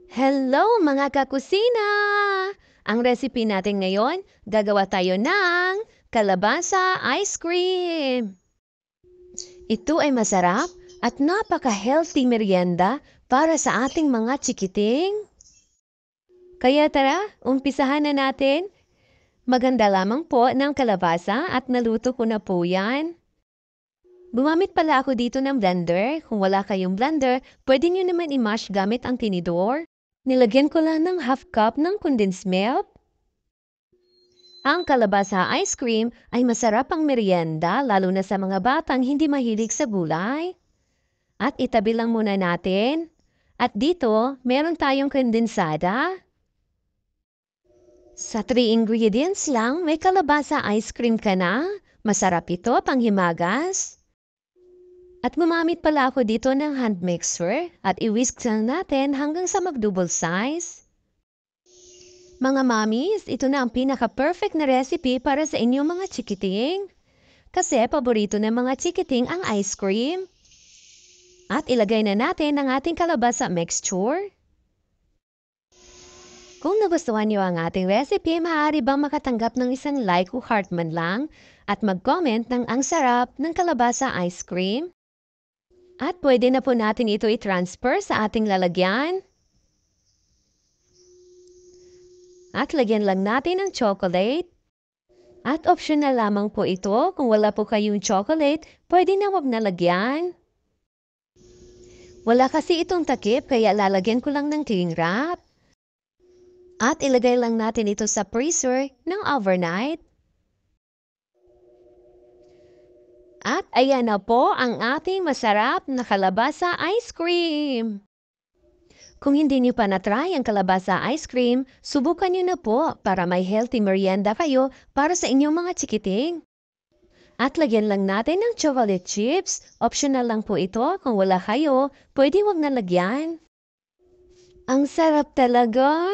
Hello mga kakusina! Ang recipe natin ngayon, gagawa tayo ng kalabasa ice cream. Ito ay masarap at napaka-healthy merienda para sa ating mga chikiting. Kaya tara, umpisahan na natin. Maganda lamang po ng kalabasa at naluto ko na po yan. Gumamit pala ako dito ng blender. Kung wala kayong blender, pwede nyo naman i-mash gamit ang tinidor. Nilagyan ko lang ng half cup ng condensed milk. Ang kalabasa ice cream ay masarap ang merienda lalo na sa mga batang hindi mahilig sa gulay. At itabi lang muna natin. At dito, meron tayong kondensada. Sa 3 ingredients lang, may kalabasa ice cream ka na. Masarap ito, panghimagas. At gumamit pala ako dito ng hand mixer at i-whisk lang natin hanggang sa mag-double size. Mga mommies, ito na ang pinaka-perfect na recipe para sa inyong mga chikiting. Kasi paborito ng mga chikiting ang ice cream. At ilagay na natin ang ating kalabasa mixture. Kung nagustuhan niyo ang ating recipe, maaari bang makatanggap ng isang like o heart man lang at mag-comment ng ang sarap ng kalabasa ice cream? At pwede na po natin ito i-transfer sa ating lalagyan. At lagyan lang natin ng chocolate. At optional lamang po ito. Kung wala po kayong chocolate, pwede na wag na lagyan. Wala kasi itong takip kaya lalagyan ko lang ng cling wrap. At ilagay lang natin ito sa freezer ng overnight. At ayan na po ang ating masarap na kalabasa ice cream. Kung hindi niyo pa na-try ang kalabasa ice cream, subukan niyo na po para may healthy merienda kayo para sa inyong mga chikiting. At lagyan lang natin ng chocolate chips. Optional lang po ito. Kung wala kayo, pwede wag na lagyan. Ang sarap talaga!